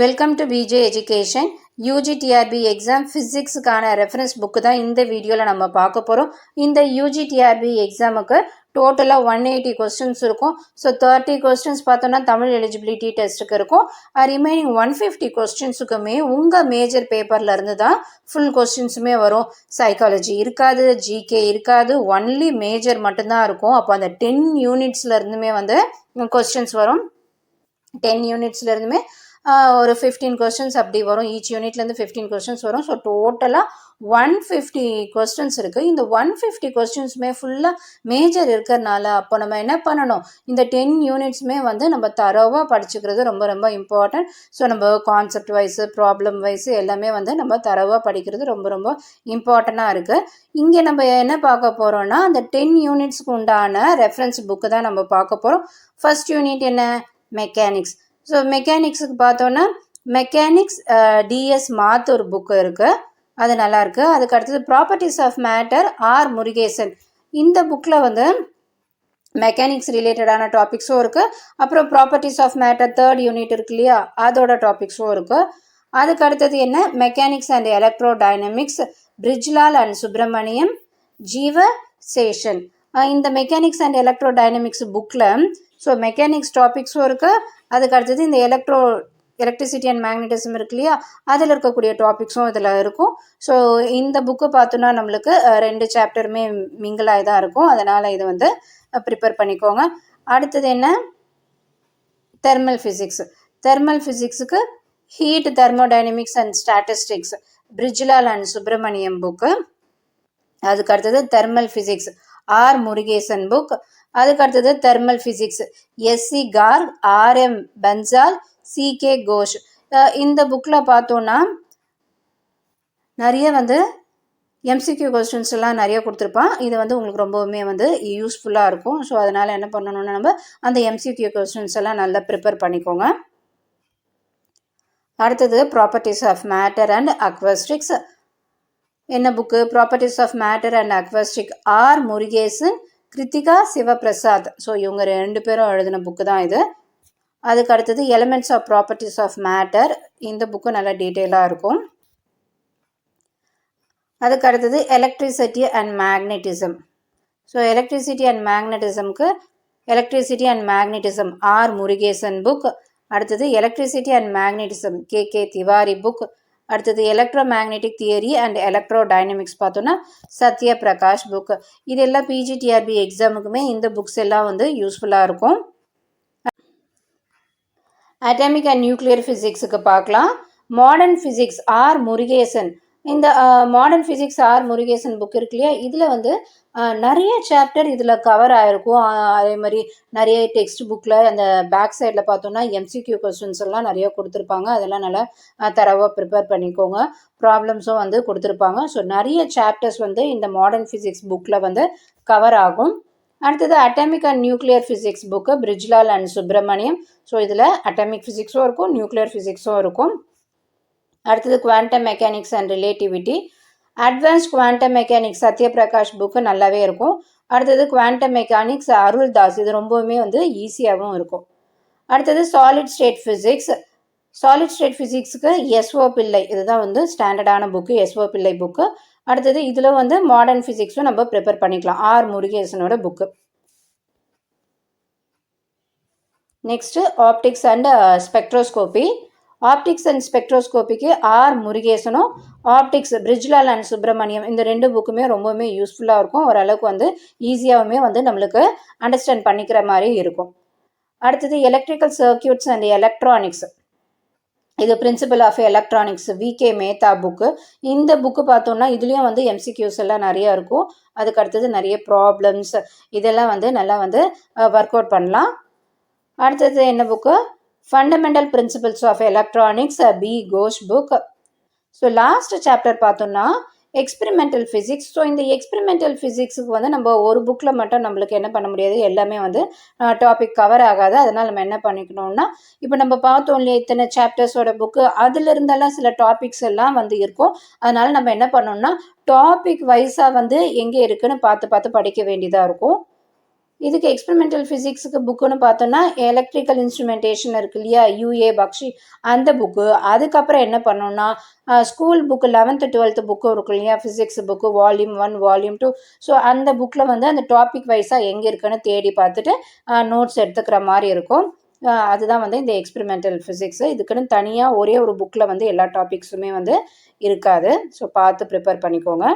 Welcome to PJ education. UG TRB exam ஃபிசிக்ஸுக்கான reference book தான் இந்த வீடியோவில் நம்ம பார்க்க போகிறோம். இந்த யூஜிடிஆர்பி எக்ஸாமுக்கு டோட்டலாக 180 கொஸ்டின்ஸ் இருக்கும். ஸோ 30 கொஸ்டின்ஸ் பார்த்தோன்னா தமிழ் எலிஜிபிலிட்டி டெஸ்ட்டுக்கு இருக்கும். ரிமைனிங் 150 கொஸ்டின்ஸுக்குமே உங்கள் மேஜர் பேப்பரில் இருந்து தான் ஃபுல் கொஸ்டின்ஸுமே வரும். சைக்காலஜி இருக்காது, ஜிகே இருக்காது, ஒன்லி மேஜர் மட்டும்தான் இருக்கும். அப்போ அந்த 10 யூனிட்ஸில் இருந்துமே வந்து கொஸ்டின்ஸ் வரும். 10 யூனிட்ஸில் இருந்துமே ஒரு 15 கொஸ்டின்ஸ் அப்படி வரும். ஈச் யூனிட்லேருந்து 15 கொஸ்டின்ஸ் வரும். ஸோ டோட்டலாக 150 கொஸ்டின்ஸ் இருக்குது. இந்த 150 கொஸ்டின்ஸுமே ஃபுல்லாக மேஜர் இருக்கிறதுனால அப்போ நம்ம என்ன பண்ணணும், இந்த 10 யூனிட்ஸுமே வந்து நம்ம தரோவாக படிச்சுக்கிறது ரொம்ப ரொம்ப இம்பார்ட்டன்ட். ஸோ நம்ம கான்செப்ட் வைஸு, ப்ராப்ளம் வைஸு எல்லாமே வந்து நம்ம தரோவாக படிக்கிறது ரொம்ப ரொம்ப இம்பார்ட்டண்ட்டாக இருக்குது. இங்கே நம்ம என்ன பார்க்க போகிறோன்னா, அந்த 10 யூனிட்ஸ்க்கு உண்டான ரெஃபரன்ஸ் புக்கு தான் நம்ம பார்க்க போகிறோம். ஃபர்ஸ்ட் யூனிட் என்ன, மெக்கானிக்ஸ். ஸோ மெக்கானிக்ஸுக்கு பார்த்தோன்னா மெக்கானிக்ஸ் டிஎஸ் மாத்து ஒரு புக்கு இருக்குது, அது நல்லாயிருக்கு. அதுக்கு அடுத்தது properties of matter R Murugesan. இந்த புக்கில் வந்து மெக்கானிக்ஸ் ரிலேட்டடான டாபிக்ஸும் இருக்குது. அப்புறம் properties of matter 3rd unit இருக்கு இல்லையா, அதோட டாபிக்ஸும் இருக்குது. அதுக்கு அடுத்தது என்ன, mechanics and electrodynamics Brijlal and Subramaniam Jeeva Seshan. இந்த மெக்கானிக்ஸ் அண்ட் எலக்ட்ரோ டைனமிக்ஸ் புக்கில் ஸோ மெக்கானிக்ஸ் டாபிக்ஸும் இருக்குது. அதுக்கு அடுத்தது இந்த எலக்ட்ரிசிட்டி அண்ட் மேக்னட்டிசம் இருக்கு இல்லையா, அதில் இருக்கக்கூடிய டாபிக்ஸும் இதில் இருக்கும். ஸோ இந்த புக்கு பார்த்தோன்னா நம்மளுக்கு 2 சாப்டருமே மிங்கிளாக தான் இருக்கும். அதனால் இதை வந்து ப்ரிப்பேர் பண்ணிக்கோங்க. அடுத்தது என்ன, தெர்மல் ஃபிசிக்ஸ். தெர்மல் ஃபிசிக்ஸுக்கு heat, thermodynamics and statistics Brijlal and Subramaniam book. அதுக்கு அடுத்தது thermal physics R Murugesan book. அதுக்கு அடுத்தது thermal physics SC Garg, RM Bansal, CK Ghosh. இந்த புக்கில் பார்த்தோன்னா நிறைய வந்து எம்சிக்யூ கொஸ்டின்ஸ் எல்லாம் நிறைய கொடுத்துருப்பான். இது வந்து உங்களுக்கு ரொம்பவுமே வந்து யூஸ்ஃபுல்லாக இருக்கும். ஸோ அதனால் என்ன பண்ணணும்னா, நம்ம அந்த எம்சிக்யூ கொஸ்டின்ஸ் எல்லாம் நல்லா ப்ரிப்பேர் பண்ணிக்கோங்க. அடுத்தது properties of matter and acoustics. என்ன book, properties of matter and acoustic R Murugesan, Kiruthiga Sivaprasad. So இவங்க 2 பேரும் எழுதின புக்கு தான் இது. அதுக்கு அடுத்தது elements of properties of matter. இந்த புக்கு நல்லா டீட்டெயிலாக இருக்கும். அதுக்கு அடுத்தது electricity and magnetism. So electricity and மேக்னட்டிசம்க்கு electricity and magnetism R Murugesan book. அடுத்தது electricity and magnetism K Tiwari book. அடுத்தது electromagnetic theory and electrodynamics பார்த்தோன்னா சத்ய பிரகாஷ் புக். இதெல்லாம் பிஜிடிஆர்பி எக்ஸாமுக்குமே இந்த புக்ஸ் எல்லாம் வந்து யூஸ்ஃபுல்லாக இருக்கும். அட்டாமிக் அண்ட் நியூக்ளியர் ஃபிசிக்ஸுக்கு பார்க்கலாம். Modern physics R Murugesan. இந்த modern physics R Murugesan book இருக்கு இல்லையா, இதில் வந்து நிறைய சாப்டர் இதில் கவர் ஆகிருக்கும். அதே மாதிரி நிறைய டெக்ஸ்ட் புக்கில் அந்த பேக் சைடில் பார்த்தோன்னா எம்சிக்யூ கொஸ்டின்ஸ் எல்லாம் நிறைய கொடுத்துருப்பாங்க. அதெல்லாம் நல்லா தரவாக ப்ரிப்பேர் பண்ணிக்கோங்க. ப்ராப்ளம்ஸும் வந்து கொடுத்துருப்பாங்க. ஸோ நிறைய சாப்டர்ஸ் வந்து இந்த மாடர்ன் ஃபிசிக்ஸ் புக்கில் வந்து கவர் ஆகும். அடுத்தது atomic and nuclear physics book Brijlal and Subramaniam. So இதில் அட்டாமிக் ஃபிசிக்ஸும் இருக்கும், நியூக்ளியர் ஃபிசிக்ஸும் இருக்கும். அடுத்தது quantum mechanics and relativity advanced quantum mechanics Satyaprakash book நல்லாவே இருக்கும். அடுத்தது குவாண்டம் மெக்கானிக்ஸ் அருள் தாஸ். இது ரொம்பவுமே வந்து ஈஸியாகவும் இருக்கும். அடுத்தது solid state physics. Solid state ஃபிசிக்ஸுக்கு எஸ்ஓ பிள்ளை, இதுதான் வந்து ஸ்டாண்டர்டான புக்கு, எஸ்ஓ பிள்ளை புக்கு. அடுத்தது இதில் வந்து மாடர்ன் ஃபிசிக்ஸும் நம்ம ப்ரிப்பேர் பண்ணிக்கலாம், ஆர் முருகேசனோட book. Next optics and spectroscopy. Optics and ஸ்பெக்ட்ரோஸ்கோபிக்கு ஆர் முருகேசனும் ஆப்டிக்ஸ் பிரிஜ்லால் அண்ட் சுப்பிரமணியம் இந்த 2 புக்குமே ரொம்பவுமே யூஸ்ஃபுல்லாக இருக்கும். ஓரளவுக்கு வந்து ஈஸியாகவுமே வந்து நம்மளுக்கு அண்டர்ஸ்டாண்ட் பண்ணிக்கிற மாதிரி இருக்கும். அடுத்தது எலக்ட்ரிக்கல் சர்க்கியூட்ஸ் அண்ட் எலக்ட்ரானிக்ஸ். இது principle of electronics V K Mehta book. இந்த புக்கு பார்த்தோன்னா இதுலேயும் வந்து எம்சிக்யூஸ் எல்லாம் நிறையா இருக்கும். அதுக்கு அடுத்தது நிறைய ப்ராப்ளம்ஸ் இதெல்லாம் வந்து நல்லா வந்து ஒர்க் அவுட் பண்ணலாம். அடுத்தது என்ன book, fundamental principles of electronics B Ghosh book. So last chapter பார்த்தோன்னா எக்ஸ்பெரிமெண்டல் ஃபிசிக்ஸ். ஸோ இந்த எக்ஸ்பெரிமெண்டல் ஃபிசிக்ஸுக்கு வந்து நம்ம ஒரு புக்கில் மட்டும் நம்மளுக்கு என்ன பண்ண முடியாது, எல்லாமே வந்து டாபிக் கவர் ஆகாது. அதனால் நம்ம என்ன பண்ணிக்கணும்னா, இப்போ நம்ம பார்த்தோம் இல்லையா இத்தனை சாப்டர்ஸோட புக்கு, அதில் இருந்தெல்லாம் சில டாபிக்ஸ் எல்லாம் வந்து இருக்கும். அதனால் நம்ம என்ன பண்ணோம்னா டாபிக் வைஸாக வந்து எங்கே இருக்குதுன்னு பார்த்து பார்த்து படிக்க வேண்டியதாக இருக்கும். இதுக்கு எக்ஸ்பெரிமெண்டல் ஃபிசிக்ஸுக்கு புக்குன்னு பார்த்தோன்னா எலக்ட்ரிக்கல் இன்ஸ்ட்ருமெண்டேஷன் இருக்கு இல்லையா, யூஏ பக்ஷி, அந்த புக்கு. அதுக்கப்புறம் என்ன பண்ணோம்னா school book 11th 12th book இருக்கு இல்லையா, physics book volume 1 volume 2. So அந்த புக்கில் வந்து அந்த டாபிக் வைஸாக எங்கே இருக்குன்னு தேடி பார்த்துட்டு நோட்ஸ் எடுத்துக்கிற மாதிரி இருக்கும். அதுதான் வந்து இந்த எக்ஸ்பெரிமெண்டல் ஃபிசிக்ஸு. இதுக்குன்னு தனியாக ஒரே ஒரு புக்கில் வந்து எல்லா டாபிக்ஸுமே வந்து இருக்காது. ஸோ பார்த்து ப்ரிப்பேர் பண்ணிக்கோங்க.